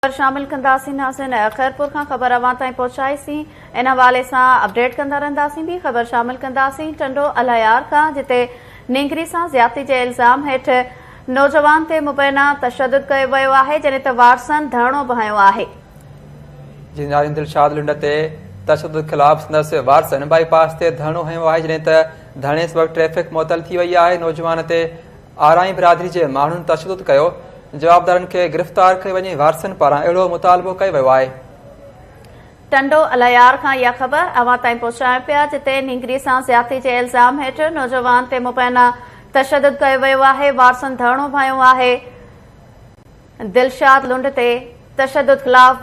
शामिल कंदासीं नाज़रीन। खैरपुर खां ख़बर अवां ताईं पहुचाईसीं। इन हवाले सां अपडेट कंदा रहंदासीं। ॿी ख़बर शामिल कंदासीं टंडो अलायार खां, जिते निंगरी सां ज़्यादती जे इल्ज़ाम हेठि नौजवान ते मुबैना तशद्दुद कयो वियो आहे, जॾहिं त वारसनि धरणो बि हंयो आहे। दिलशाद लुंड ते तशद्दुद ख़िलाफ़ संदसि वारसनि बाईपास ते धरणो हंयो आहे, जॾहिं त धरणे सबबि ट्रैफ़िक मुअतल थी वई आहे। नौजवान ते आराई बिरादरी जे माण्हुनि तशद्दुद कयो। जवाबदारनि खे गिरफ़्तार कयो वञे। वारसनि पारां अहिड़ो मुतालबो कयो वियो आहे। टंडो अलायार खां इहा ख़बर अवां ताईं पहुचायूं पिया, जिते निंगरी सां ज़्यादती जे इल्ज़ाम हेठि नौजवान ते मुबैना तशद्दुद कयो वियो आहे। वारसनि धरणो बि हंयो आहे। दिलशाद लुंड ते तशद्दुद ख़िलाफ़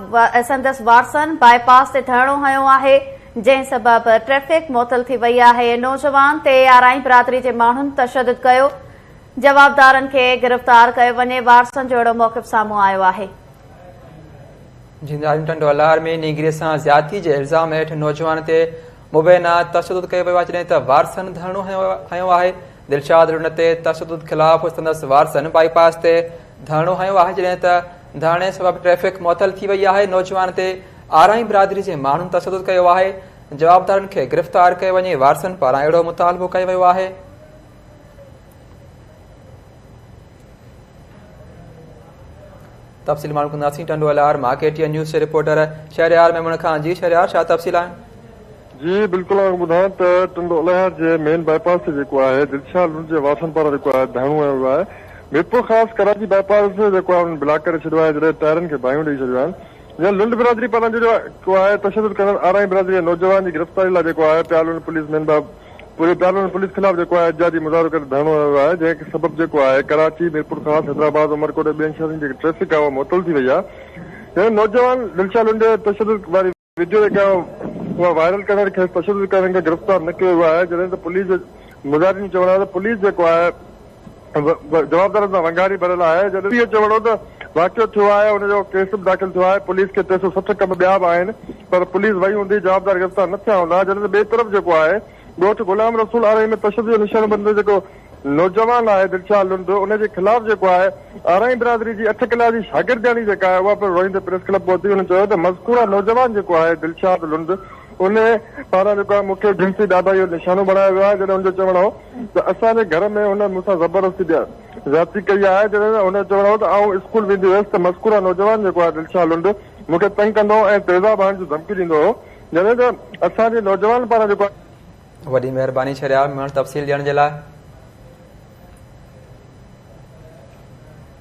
संदसि वारसनि बाईपास ते धरणो हंयो आहे, जंहिं सबबि ट्रैफ़िक मुअतल थी वई आहे। नौजवान ते आराई बिरादरी जे माण्हुनि तशद्दुद कयो। जवाबदारनि खे गिरफ़्तार कयो वञे। वारसनि जो अहिड़ो मौक़िफ़ साम्हूं आयो आहे। टंडो अलायार में निंगरीअ सां ज़्यादती जे इल्ज़ाम हेठि नौजवान ते मुबैना तशद्दुद कयो वियो आहे, जॾहिं त वारसनि धरणो हंयो आहे। दिलशाद लुंड ते तशद्दुद ख़िलाफ़ संदसि वारसनि बाईपास ते धरणो हंयो आहे, जॾहिं त धरणे सबबि ट्रैफ़िक मुअतल थी वई आहे। नौजवान ते आराई बिरादरी जे माण्हुनि तशद्दुद कयो आहे। जवाबदारनि खे गिरफ़्तार कयो वञे। वारसनि पारां अहिड़ो मुतालबो कयो वियो आहे। तफ़सील मालूम कंदासीं टंडो अलायार मां KTN न्यूज़ जे रिपोर्टर शहरयार मेमण खान। जी शहरयार, छा तफ़सील आहिनि? जी बिल्कुलु ॿुधायां त टंडो अलायार जे मेन बाईपास ते जेको आहे दिलशाद लुंड जे वारसनि पारां जेको आहे धरणो हंयो आहे। मीरपुर ख़ासि कराची बाईपास जेको आहे हुननि ब्लॉक करे छॾियो आहे, जॾहिं टायरनि खे बाहियूं ॾेई छॾियो आहे। लुंड बिरादरी पारां जेको आहे तशद्दुद करण आराई बिरादरी जे नौजवान जी गिरफ़्तारी लाइ जेको आहे प्यालुनि पुलिस मेन पूरे प्यालुनि पुलिस ख़िलाफ़ जेको आहे एहतिजाजी मुज़ाहिरो करे धरणो हंयो आहे, जंहिंखे सबबि जेको आहे कराची, मीरपुर ख़ासि, हैदराबाद, उमरकोट ऐं ॿियनि शहरनि जी ट्रैफ़िक आहे उहा मुअतल थी वई आहे। नौजवान दिलशाद लुंड तशद्दुद वारी वीडियो जेका उहा वायरल करण खे तशद्दुद करण खे गिरफ़्तार न कयो वियो आहे, जॾहिं त पुलिस मुज़ाहिरीन चवणो आहे त पुलिस जेको आहे जवाबदारनि सां वंगारी भरियल आहे। जॾहिं इहो चवणो त वाक़ियो थियो आहे, हुनजो केस बि दाख़िल थियो आहे। पुलिस खे 360 कम ॿिया बि आहिनि, पर पुलिस वई हूंदी, जवाबदार गिरफ़्तार न थिया हूंदा। जॾहिं त ॿिए तरफ़ जेको आहे ॻोठ गुलाम रसूल आराई में तशद्दुद जो निशानो बंदो जेको नौजवान आहे दिलशाद लुंड, उनजे ख़िलाफ़ जेको आहे आराई बिरादरी जी 8 क्लास जी शागिर्दियाणी जेका आहे उहा पिणु रोईंदे प्रेस क्लब पहुती। हुन चयो त मज़कूरा नौजवान जेको आहे दिलशाद लुंड उन पारां जेको आहे मूंखे जिनसी ॾाढा इहो निशानो बणायो वियो आहे। जॾहिं हुनजो चवणो हो त असांजे घर में हुन मूंसां ज़बरदस्ती ज़्यादती कई आहे। जॾहिं हुन चवणो हो त आउं स्कूल वेंदी हुयसि त मज़कूरा नौजवान जेको आहे दिलशाद लुंड मूंखे तंग कंदो ऐं तेज़ाब हणण जी धमकी ॾींदो हो। जॾहिं त असांजे नौजवान पारां जेको वॾी महिरबानी शहरयार में तफ़सील ॾियण जे लाइ।